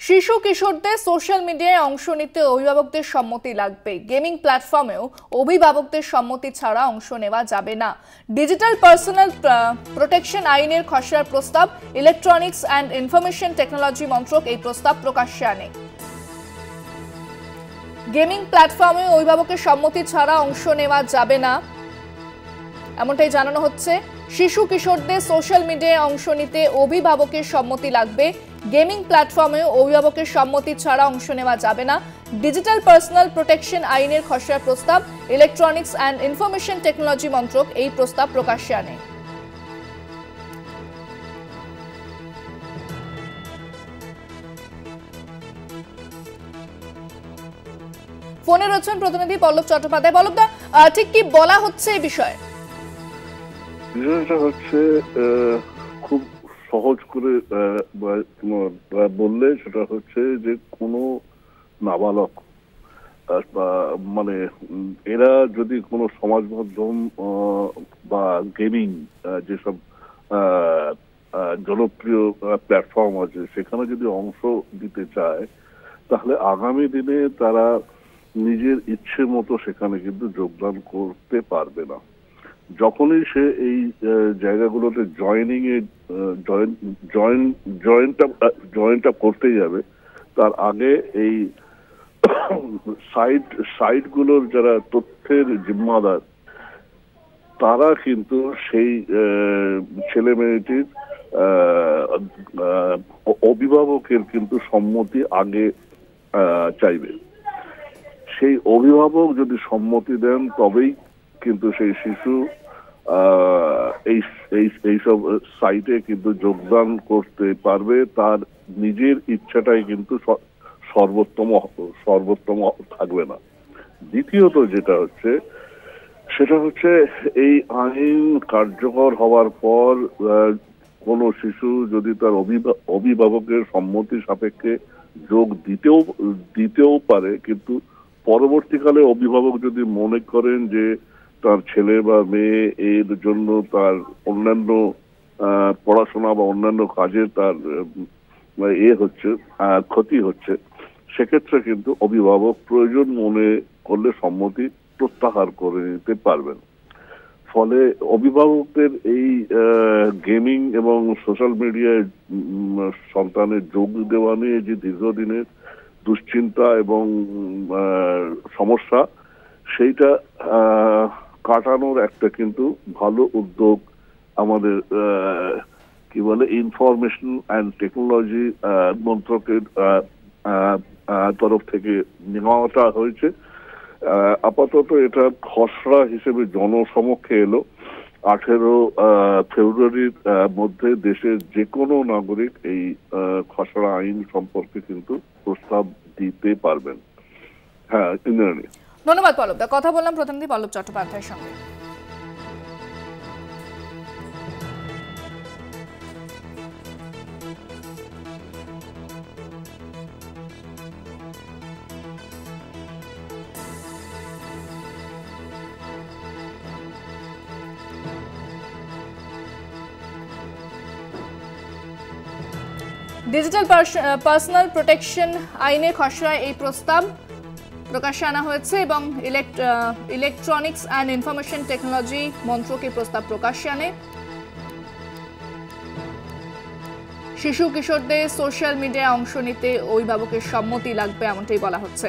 শিশু কিশোরদের সোশ্যাল মিডিয়ায় অংশ নিতে অভিভাবকদের সম্মতি লাগবে। গেমিং প্ল্যাটফর্মেও অভিভাবকদের সম্মতি ছাড়া অংশ নেওয়া যাবে না। ডিজিটাল পার্সোনাল প্রোটেকশন আইনের খসড়ার প্রস্তাব ইলেকট্রনিক্স অ্যান্ড ইনফরমেশন টেকনোলজি মন্ত্রক এই প্রস্তাব প্রকাশ্যে আনে। গেমিং প্ল্যাটফর্মে অভিভাবকের সম্মতি ছাড়া অংশ নেওয়া যাবে না এমনটাই জানানো হচ্ছে। শিশু কিশোরদের সোশ্যাল মিডিয়ায় অংশ নিতে অভিভাবকের সম্মতি লাগবে। গেমিং প্ল্যাটফর্মে অভিভাবকের সম্মতি ছাড়া অংশ নেওয়া যাবে না। ডিজিটাল পার্সোনাল প্রোটেকশন আইনের খসড়ার প্রস্তাব ইলেকট্রনিক্স অ্যান্ড ইনফরমেশন টেকনোলজি মন্ত্রক এই প্রস্তাব প্রকাশ্যে আনে। ফোনে রয়েছেন প্রতিনিধি পল্লব চট্টোপাধ্যায়। পল্লবদা, ঠিক কি বলা হচ্ছে এই বিষয়ে? বিষয়টা হচ্ছে খুব সহজ করে বললে সেটা হচ্ছে যে কোনো নাবালক মানে এরা যদি কোনো সমাজ মাধ্যম বা গেমিং যেসব জনপ্রিয় প্ল্যাটফর্ম আছে সেখানে যদি অংশ দিতে চায় তাহলে আগামী দিনে তারা নিজের ইচ্ছে মতো সেখানে কিন্তু যোগদান করতে পারবে না। যখনই সে এই জায়গাগুলোতে জয়েনটা করতে যাবে তার আগে এই সাইটগুলোর যারা তথ্যের জিম্মাদার তারা কিন্তু সেই ছেলে মেয়েটির অভিভাবকের কিন্তু সম্মতি আগে চাইবে। সেই অভিভাবক যদি সম্মতি দেন তবেই কিন্তু সেই শিশু এইসব সাইটে কিন্তু যোগদান করতে পারবে। তার নিজের ইচ্ছাটাই কিন্তু সর্বোত্তম থাকবে না। দ্বিতীয়ত যেটা হচ্ছে সেটা হচ্ছে এই আইন কার্যকর হওয়ার পর কোনো শিশু যদি তার অভিভাবকের সম্মতি সাপেক্ষে যোগ দিতেও পারে, কিন্তু পরবর্তীকালে অভিভাবক যদি মনে করেন যে তার ছেলে বা মেয়ে এর জন্য তার অন্যান্য পড়াশোনা বা অন্যান্য কাজে তার হচ্ছে ক্ষতি হচ্ছে, সেক্ষেত্রে কিন্তু অভিভাবক প্রয়োজন মনে করলে সম্মতি প্রত্যাহার করে নিতে পারবেন। ফলে অভিভাবকদের এই গেমিং এবং সোশ্যাল মিডিয়ায় সন্তানের যোগ দেওয়া নিয়ে যে দীর্ঘদিনের দুশ্চিন্তা এবং সমস্যা সেইটা কাটানোর একটা কিন্তু ভালো উদ্যোগ আমাদের কি বলে ইনফরমেশন অ্যান্ড টেকনোলজি মন্ত্রকের তরফ থেকে নেওয়াটা হয়েছে। আপাতত এটা খসড়া হিসেবে জনসমক্ষে এলো। 18 ফেব্রুয়ারির মধ্যে দেশের যে কোনো নাগরিক এই খসড়া আইন সম্পর্কে কিন্তু প্রস্তাব দিতে পারবেন। হ্যাঁ, ইন্দ্রাণী। ধন্যবাদ পল্লবদা। কথা বললাম প্রতিনিধি পল্লব চট্টোপাধ্যায়ের সঙ্গে। ডিজিটাল পার্সোনাল প্রোটেকশন আইনের খসড়ায় এই প্রস্তাব প্রকাশ্যে আনা হয়েছে এবং ইলেকট্রনিক্স অ্যান্ড ইনফরমেশন টেকনোলজি মন্ত্রক এই প্রস্তাব প্রকাশ্যে আনে। শিশু কিশোরদের সোশ্যাল মিডিয়ায় অংশ নিতে অভিভাবকের সম্মতি লাগবে এমনটাই বলা হচ্ছে।